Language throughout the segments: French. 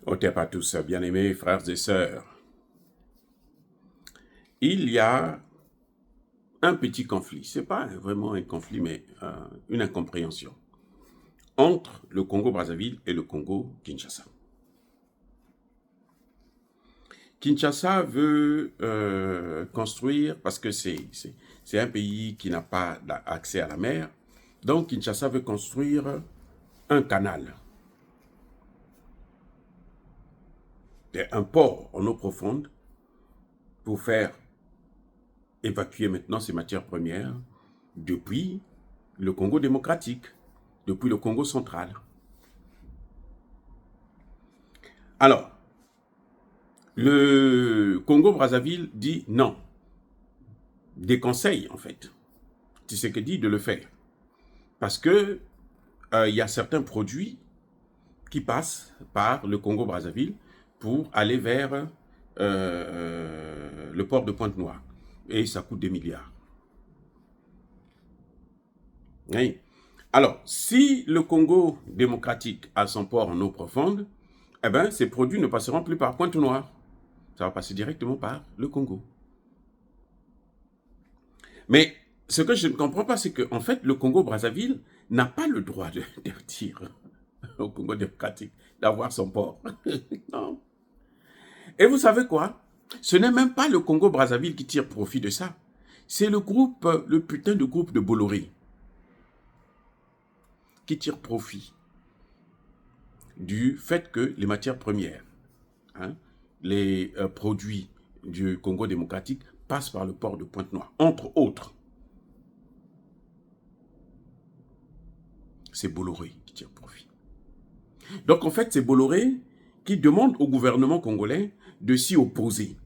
Au à tous, bien-aimés frères et sœurs. Il y a un petit conflit, ce n'est pas vraiment un conflit, mais une incompréhension entre le Congo-Brazzaville et le Congo-Kinshasa. Kinshasa veut construire, parce que c'est un pays qui n'a pas accès à la mer, donc Kinshasa veut construire un canal, un port en eau profonde pour faire évacuer maintenant ces matières premières depuis le Congo démocratique, depuis le Congo central. Alors, le Congo-Brazzaville dit non, déconseille en fait Tshisekedi de le faire, parce que il y a certains produits qui passent par le Congo-Brazzaville pour aller vers le port de Pointe-Noire, et ça coûte des milliards. Oui. Alors, si le Congo démocratique a son port en eau profonde, eh bien, ces produits ne passeront plus par Pointe-Noire. Ça va passer directement par le Congo. Mais ce que je ne comprends pas, c'est qu'en fait, le Congo-Brazzaville n'a pas le droit de dire au Congo démocratique d'avoir son port. Non. Et vous savez quoi? Ce n'est même pas le Congo-Brazzaville qui tire profit de ça. C'est le putain de groupe de Bolloré qui tire profit du fait que les matières premières, les produits du Congo démocratique passent par le port de Pointe-Noire, entre autres. C'est Bolloré qui tire profit. Donc en fait, c'est Bolloré qui demande au gouvernement congolais de s'y opposer.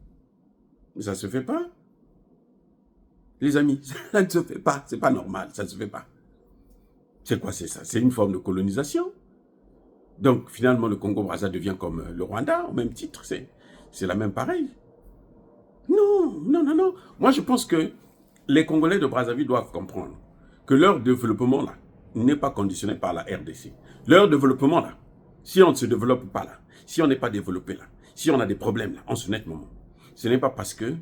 Mais ça ne se fait pas. Les amis, ça ne se fait pas. C'est pas normal, ça ne se fait pas. C'est quoi, c'est ça? C'est une forme de colonisation. Donc finalement, le Congo-Brazza devient comme le Rwanda, au même titre. C'est la même pareille. Non, non, non, non. Moi, je pense que les Congolais de Brazzaville doivent comprendre que leur développement, là, n'est pas conditionné par la RDC. Leur développement, là, si on ne se développe pas là, si on n'est pas développé là, si on a des problèmes là, en ce net moment, ce n'est pas parce que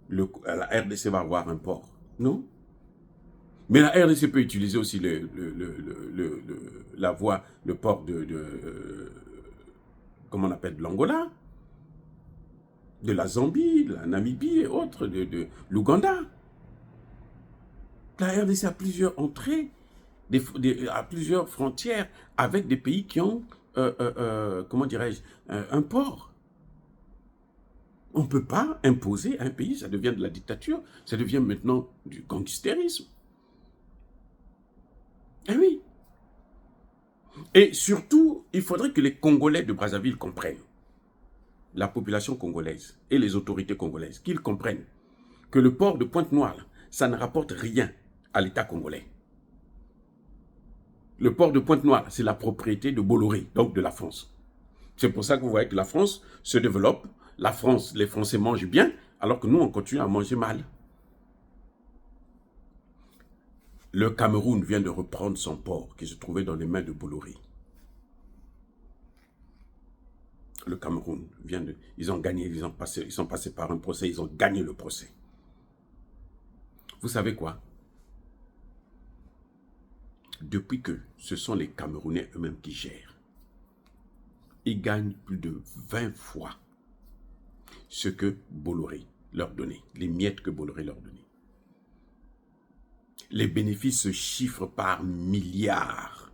la RDC va avoir un port. Non. Mais la RDC peut utiliser aussi la voie, le port comment on appelle, de l'Angola, de la Zambie, de la Namibie et autres, de l'Ouganda. La RDC a plusieurs entrées, à plusieurs frontières avec des pays qui ont, comment dirais-je, un port. On ne peut pas imposer à un pays, ça devient de la dictature, ça devient maintenant du gangstérisme. Eh oui. Et surtout, il faudrait que les Congolais de Brazzaville comprennent, la population congolaise et les autorités congolaises, qu'ils comprennent que le port de Pointe-Noire, ça ne rapporte rien à l'État congolais. Le port de Pointe-Noire, c'est la propriété de Bolloré, donc de la France. C'est pour ça que vous voyez que la France se développe, la France, les Français mangent bien, alors que nous, on continue à manger mal. Le Cameroun vient de reprendre son port qui se trouvait dans les mains de Bolloré. Le Cameroun vient de... Ils ont gagné, ils sont passés par un procès, ils ont gagné le procès. Vous savez quoi? Depuis que ce sont les Camerounais eux-mêmes qui gèrent, ils gagnent plus de 20 fois ce que Bolloré leur donnait, les miettes que Bolloré leur donnait. Les bénéfices se chiffrent par milliards.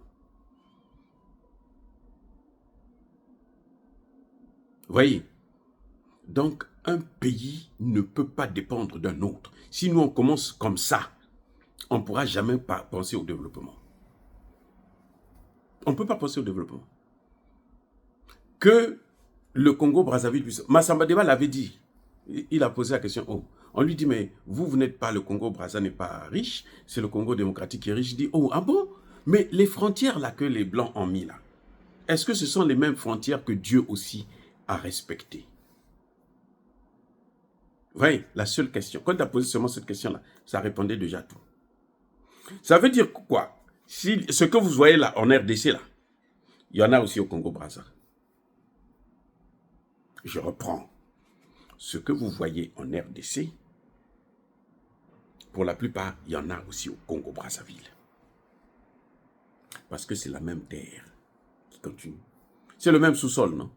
Vous voyez? Donc, un pays ne peut pas dépendre d'un autre. Si nous, on commence comme ça, on ne pourra jamais penser au développement. On ne peut pas penser au développement. Que le Congo-Brazzaville puisse... Massamba Deba l'avait dit. Il a posé la question. Oh. On lui dit, mais vous n'êtes pas, le Congo-Brazza n'est pas riche, c'est le Congo démocratique qui est riche. Il dit, oh, ah bon? Mais les frontières là que les Blancs ont mis là, est-ce que ce sont les mêmes frontières que Dieu aussi a respectées? Vous voyez, la seule question. Quand tu as posé seulement cette question-là, ça répondait déjà tout. Ça veut dire quoi? Si ce que vous voyez là, en RDC là, il y en a aussi au Congo-Brazza. je reprends. Ce que vous voyez en RDC, pour la plupart, il y en a aussi au Congo-Brazzaville. Parce que c'est la même terre qui continue. C'est le même sous-sol, non?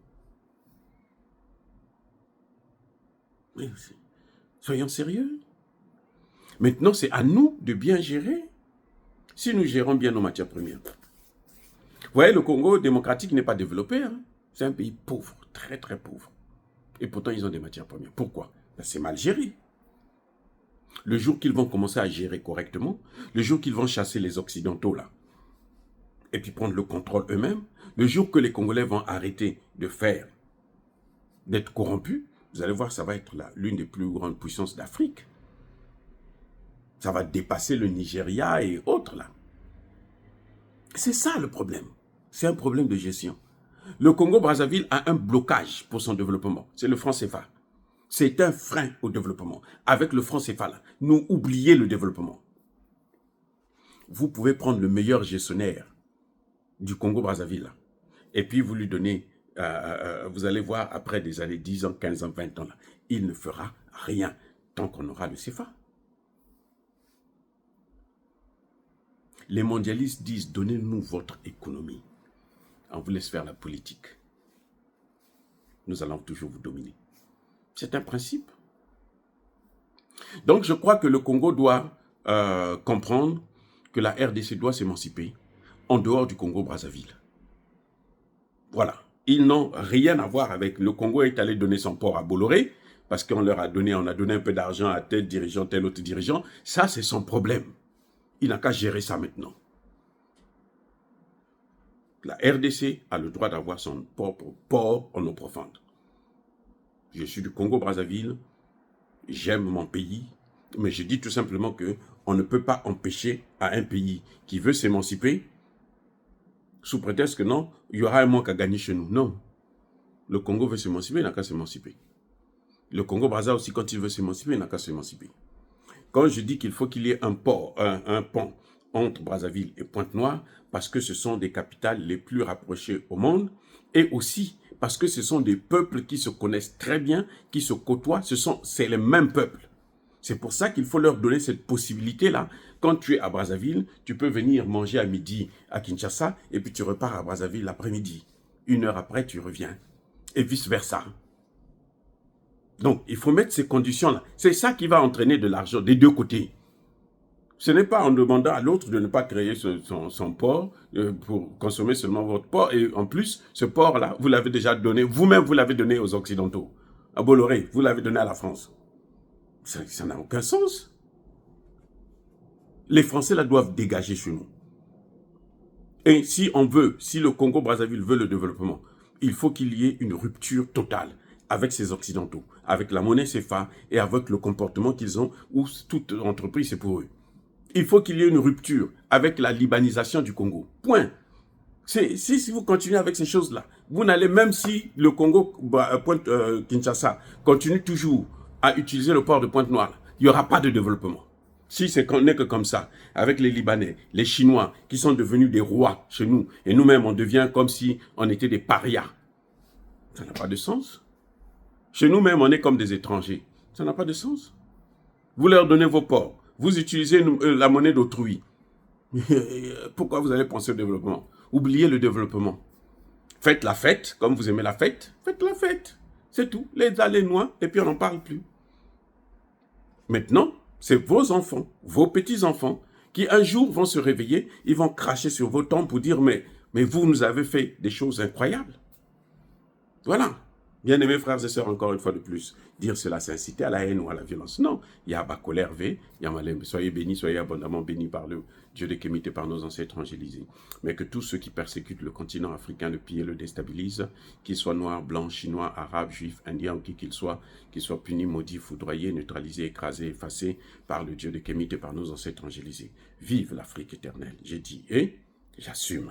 Oui, soyons sérieux. Maintenant, c'est à nous de bien gérer. Si nous gérons bien nos matières premières. Vous voyez, le Congo démocratique n'est pas développé. Hein? C'est un pays pauvre, très très pauvre. Et pourtant, ils ont des matières premières. Pourquoi? C'est mal géré. Le jour qu'ils vont commencer à gérer correctement, le jour qu'ils vont chasser les Occidentaux là, et puis prendre le contrôle eux-mêmes, le jour que les Congolais vont arrêter d'être corrompus, vous allez voir, ça va être l'une des plus grandes puissances d'Afrique. Ça va dépasser le Nigeria et autres là. C'est ça le problème. C'est un problème de gestion. Le Congo-Brazzaville a un blocage pour son développement. C'est le franc CFA. C'est un frein au développement. Avec le franc CFA, là, nous oubliez le développement. Vous pouvez prendre le meilleur gestionnaire du Congo-Brazzaville, là, et puis vous lui donnez, vous allez voir, après des années, 10 ans, 15 ans, 20 ans, là, il ne fera rien tant qu'on aura le CFA. Les mondialistes disent, donnez-nous votre économie. On vous laisse faire la politique. Nous allons toujours vous dominer. C'est un principe. Donc, je crois que le Congo doit comprendre que la RDC doit s'émanciper en dehors du Congo-Brazzaville. Voilà. Ils n'ont rien à voir avec... Le Congo est allé donner son port à Bolloré parce qu'on leur a donné, on a donné un peu d'argent à tel dirigeant, tel autre dirigeant. Ça, c'est son problème. Il n'a qu'à gérer ça maintenant. La RDC a le droit d'avoir son propre port en eau profonde. Je suis du Congo-Brazzaville, j'aime mon pays, mais je dis tout simplement qu'on ne peut pas empêcher à un pays qui veut s'émanciper, sous prétexte que non, il y aura un manque à gagner chez nous. Non. Le Congo veut s'émanciper, il n'a qu'à s'émanciper. Le Congo-Brazzaville aussi, quand il veut s'émanciper, il n'a qu'à s'émanciper. Quand je dis qu'il faut qu'il y ait un pont entre Brazzaville et Pointe-Noire, parce que ce sont des capitales les plus rapprochées au monde, et aussi parce que ce sont des peuples qui se connaissent très bien, qui se côtoient, c'est les mêmes peuples. C'est pour ça qu'il faut leur donner cette possibilité-là. Quand tu es à Brazzaville, tu peux venir manger à midi à Kinshasa, et puis tu repars à Brazzaville l'après-midi. 1 heure après, tu reviens. Et vice-versa. Donc, il faut mettre ces conditions-là. C'est ça qui va entraîner de l'argent des deux côtés. Ce n'est pas en demandant à l'autre de ne pas créer son port pour consommer seulement votre port. Et en plus, ce port-là, vous l'avez déjà donné, vous-même, vous l'avez donné aux Occidentaux. À Bolloré, vous l'avez donné à la France. Ça n'a aucun sens. Les Français là doivent dégager chez nous. Et si le Congo-Brazzaville veut le développement, il faut qu'il y ait une rupture totale avec ces Occidentaux, avec la monnaie CFA et avec le comportement qu'ils ont, où toute entreprise c'est pour eux. Il faut qu'il y ait une rupture avec la libanisation du Congo. Point. Si vous continuez avec ces choses-là, vous n'allez, même si le Congo, Kinshasa, continue toujours à utiliser le port de Pointe-Noire, il n'y aura pas de développement. Si c'est qu'on n'est que comme ça, avec les Libanais, les Chinois, qui sont devenus des rois chez nous, et nous-mêmes, on devient comme si on était des parias. Ça n'a pas de sens. Chez nous-mêmes, on est comme des étrangers. Ça n'a pas de sens. Vous leur donnez vos ports. Vous utilisez la monnaie d'autrui. Pourquoi vous allez penser au développement? Oubliez le développement. Faites la fête, comme vous aimez la fête. Faites la fête. C'est tout. Les allées noix, et puis on n'en parle plus. Maintenant, c'est vos enfants, vos petits-enfants, qui un jour vont se réveiller, ils vont cracher sur vos tombes pour dire, mais vous nous avez fait des choses incroyables. Voilà. Bien-aimés frères et sœurs, encore une fois de plus, dire cela, c'est inciter à la haine ou à la violence. Non, il y a Bakolé Hervé, il y a Malem. Soyez bénis, soyez abondamment bénis par le Dieu de Kémité, par nos ancêtres angélisés. Mais que tous ceux qui persécutent le continent africain, le pillent, le déstabilisent, qu'ils soient noirs, blancs, chinois, arabes, juifs, indiens ou qui qu'ils soient punis, maudits, foudroyés, neutralisés, écrasés, effacés par le Dieu de Kémité, par nos ancêtres angélisés. Vive l'Afrique éternelle, j'ai dit et j'assume.